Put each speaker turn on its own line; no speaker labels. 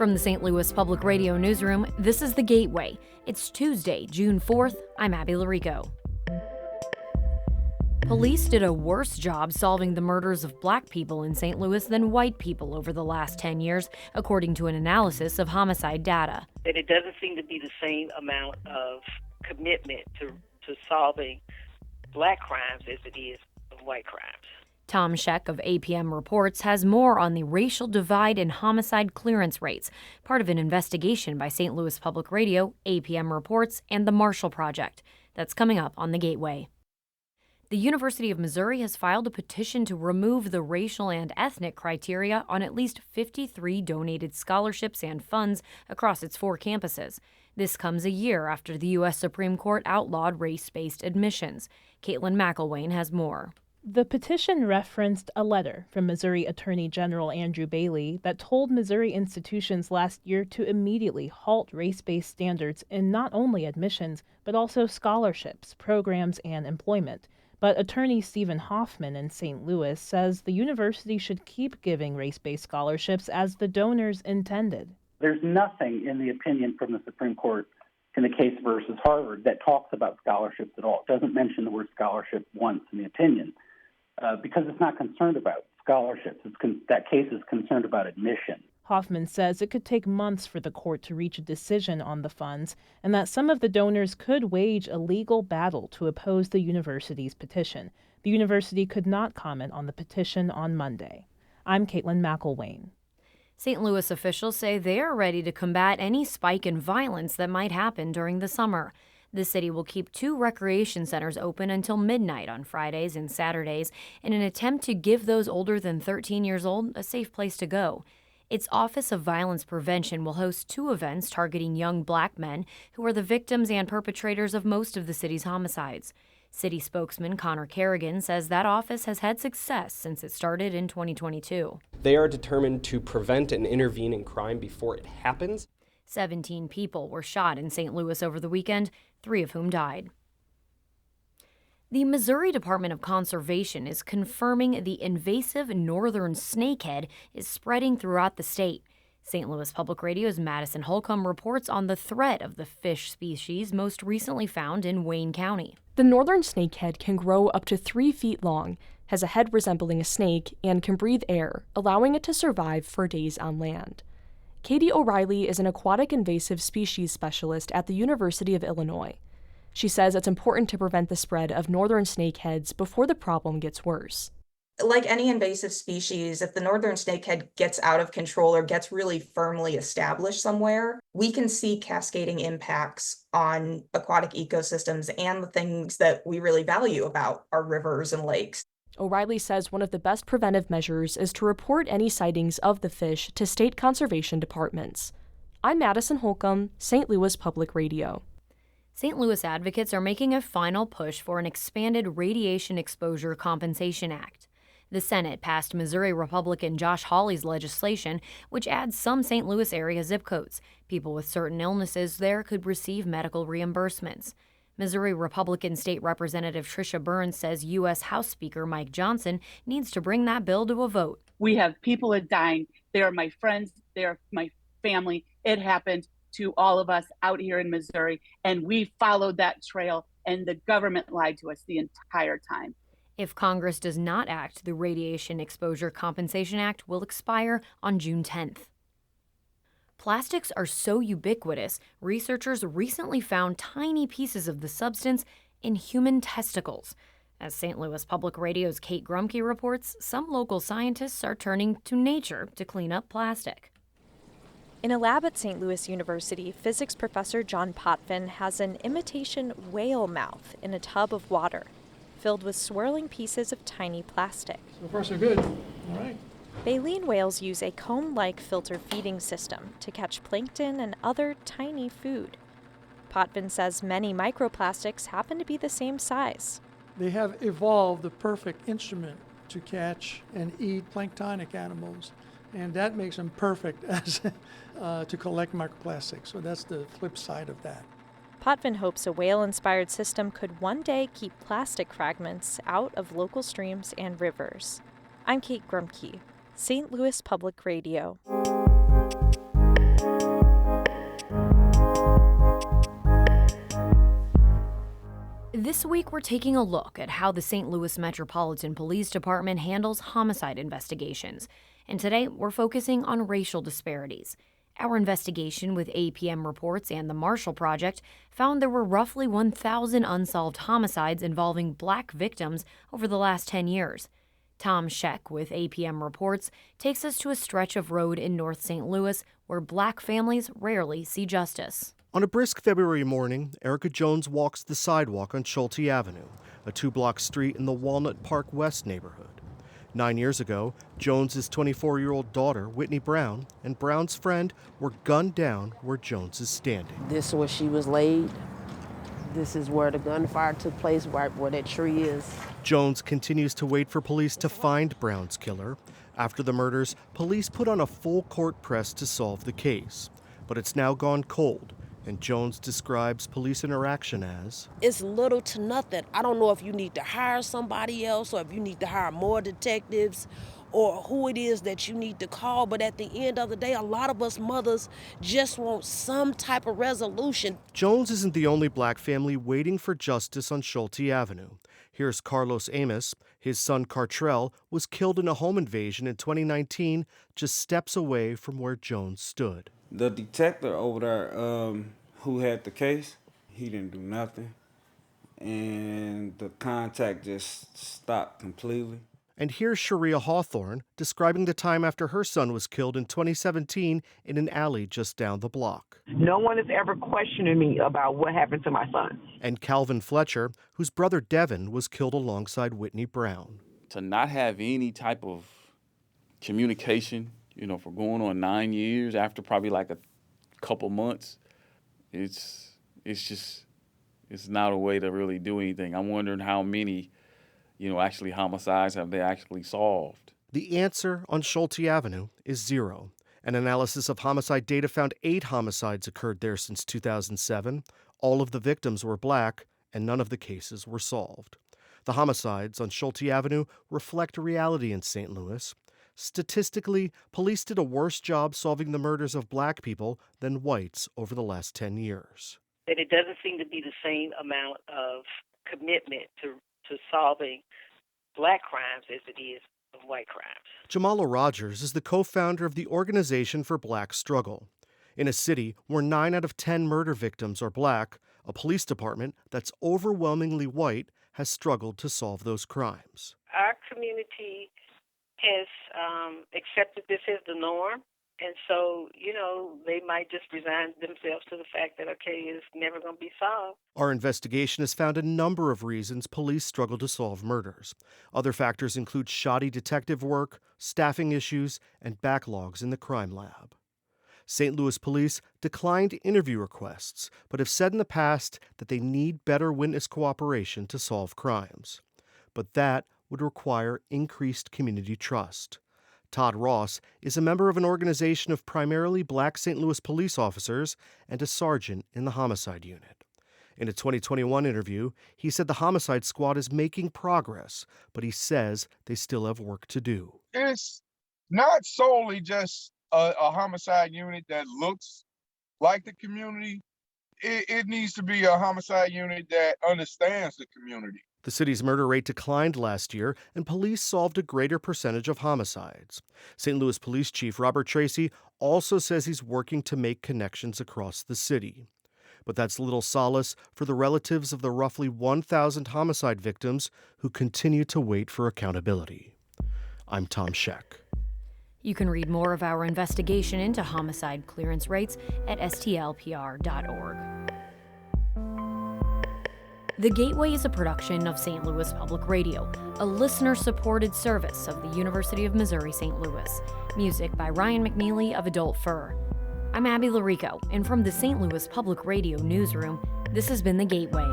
From the St. Louis Public Radio newsroom, this is The Gateway. It's Tuesday, June 4th. I'm Abby Larico. Police did a worse job solving the murders of black people in St. Louis than white people over the last 10 years, according to an analysis of homicide data.
And it doesn't seem to be the same amount of commitment to solving black crimes as it is of white crimes.
Tom Scheck of APM Reports has more on the racial divide in homicide clearance rates, part of an investigation by St. Louis Public Radio, APM Reports, and the Marshall Project. That's coming up on The Gateway. The University of Missouri has filed a petition to remove the racial and ethnic criteria on at least 53 donated scholarships and funds across its 4 campuses. This comes a year after the U.S. Supreme Court outlawed race-based admissions. Caitlin McElwain has more.
The petition referenced a letter from Missouri Attorney General Andrew Bailey that told Missouri institutions last year to immediately halt race-based standards in not only admissions, but also scholarships, programs, and employment. But attorney Stephen Hoffman in St. Louis says the university should keep giving race-based scholarships as the donors intended.
There's nothing in the opinion from the Supreme Court in the case versus Harvard that talks about scholarships at all. It doesn't mention the word scholarship once in the opinion. Because it's not concerned about scholarships. That case is concerned about admission.
Hoffman says it could take months for the court to reach a decision on the funds, and that some of the donors could wage a legal battle to oppose the university's petition. The university could not comment on the petition on Monday. I'm Caitlin McElwain.
St. Louis officials say they are ready to combat any spike in violence that might happen during the summer. The city will keep 2 recreation centers open until midnight on Fridays and Saturdays in an attempt to give those older than 13 years old a safe place to go. Its Office of Violence Prevention will host 2 events targeting young black men who are the victims and perpetrators of most of the city's homicides. City spokesman Connor Kerrigan says that office has had success since it started in 2022.
They are determined to prevent and intervene in crime before it happens.
17 people were shot in St. Louis over the weekend, 3 of whom died. The Missouri Department of Conservation is confirming the invasive northern snakehead is spreading throughout the state. St. Louis Public Radio's Madison Holcomb reports on the threat of the fish species most recently found in Wayne County.
The northern snakehead can grow up to 3 feet long, has a head resembling a snake, and can breathe air, allowing it to survive for days on land. Katie O'Reilly is an aquatic invasive species specialist at the University of Illinois. She says it's important to prevent the spread of northern snakeheads before the problem gets worse.
Like any invasive species, if the northern snakehead gets out of control or gets really firmly established somewhere, we can see cascading impacts on aquatic ecosystems and the things that we really value about our rivers and lakes.
O'Reilly says one of the best preventive measures is to report any sightings of the fish to state conservation departments. I'm Madison Holcomb, St. Louis Public Radio.
St. Louis advocates are making a final push for an expanded Radiation Exposure Compensation Act. The Senate passed Missouri Republican Josh Hawley's legislation, which adds some St. Louis area zip codes. People with certain illnesses there could receive medical reimbursements. Missouri Republican State Representative Tricia Burns says U.S. House Speaker Mike Johnson needs to bring that bill to a vote.
We have people dying. They are my friends. They are my family. It happened to all of us out here in Missouri, and we followed that trail, and the government lied to us the entire time.
If Congress does not act, the Radiation Exposure Compensation Act will expire on June 10th. Plastics are so ubiquitous, researchers recently found tiny pieces of the substance in human testicles. As St. Louis Public Radio's Kate Grumke reports, some local scientists are turning to nature to clean up plastic.
In a lab at St. Louis University, physics professor John Potvin has an imitation whale mouth in a tub of water, filled with swirling pieces of tiny plastic.
So far, so good. All right.
Baleen whales use a comb-like filter feeding system to catch plankton and other tiny food. Potvin says many microplastics happen to be the same size.
They have evolved the perfect instrument to catch and eat planktonic animals, and that makes them perfect as to collect microplastics. So that's the flip side of that.
Potvin hopes a whale-inspired system could one day keep plastic fragments out of local streams and rivers. I'm Kate Grumke, St. Louis Public Radio.
This week, we're taking a look at how the St. Louis Metropolitan Police Department handles homicide investigations. And today, we're focusing on racial disparities. Our investigation with APM Reports and the Marshall Project found there were roughly 1,000 unsolved homicides involving black victims over the last 10 years. Tom Scheck with APM Reports takes us to a stretch of road in North St. Louis where black families rarely see justice.
On a brisk February morning, Erica Jones walks the sidewalk on Schulte Avenue, a 2-block street in the Walnut Park West neighborhood. 9 years ago, Jones's 24-year-old daughter, Whitney Brown, and Brown's friend were gunned down where Jones is standing.
This is where she was laid. This is where the gunfire took place, right where that tree is.
Jones continues to wait for police to find Brown's killer. After the murders, police put on a full court press to solve the case. But it's now gone cold, and Jones describes police interaction as,
"It's little to nothing. I don't know if you need to hire somebody else or if you need to hire more detectives or who it is that you need to call. But at the end of the day, a lot of us mothers just want some type of resolution."
Jones isn't the only black family waiting for justice on Schulte Avenue. Here's Carlos Amos. His son Cartrell was killed in a home invasion in 2019, just steps away from where Jones stood.
The detective over there who had the case, he didn't do nothing. And the contact just stopped completely.
And here's Sharia Hawthorne describing the time after her son was killed in 2017 in an alley just down the block.
"No one is ever questioning me about what happened to my son."
And Calvin Fletcher, whose brother Devin was killed alongside Whitney Brown.
To not have any type of communication, for going on 9 years after probably like a couple months, it's not a way to really do anything. I'm wondering how many actually homicides have they actually solved?
The answer on Schulte Avenue is 0. An analysis of homicide data found 8 homicides occurred there since 2007. All of the victims were black, and none of the cases were solved. The homicides on Schulte Avenue reflect reality in St. Louis. Statistically, police did a worse job solving the murders of black people than whites over the last 10 years.
That it doesn't seem to be the same amount of commitment to solving black crimes as it is of white crimes.
Jamala Rogers is the co-founder of the Organization for Black Struggle. In a city where 9 out of 10 murder victims are black, a police department that's overwhelmingly white has struggled to solve those crimes.
Our community has accepted this as the norm. And so, they might just resign themselves to the fact that, okay, it's never going to be solved.
Our investigation has found a number of reasons police struggle to solve murders. Other factors include shoddy detective work, staffing issues, and backlogs in the crime lab. St. Louis police declined interview requests, but have said in the past that they need better witness cooperation to solve crimes. But that would require increased community trust. Todd Ross is a member of an organization of primarily black St. Louis police officers and a sergeant in the homicide unit. In a 2021 interview, he said the homicide squad is making progress, but he says they still have work to do.
It's not solely just a homicide unit that looks like the community. It needs to be a homicide unit that understands the community.
The city's murder rate declined last year, and police solved a greater percentage of homicides. St. Louis Police Chief Robert Tracy also says he's working to make connections across the city. But that's little solace for the relatives of the roughly 1,000 homicide victims who continue to wait for accountability. I'm Tom Scheck.
You can read more of our investigation into homicide clearance rates at stlpr.org. The Gateway is a production of St. Louis Public Radio, a listener-supported service of the University of Missouri-St. Louis. Music by Ryan McNeely of Adult Fur. I'm Abby Larico, and from the St. Louis Public Radio newsroom, this has been The Gateway.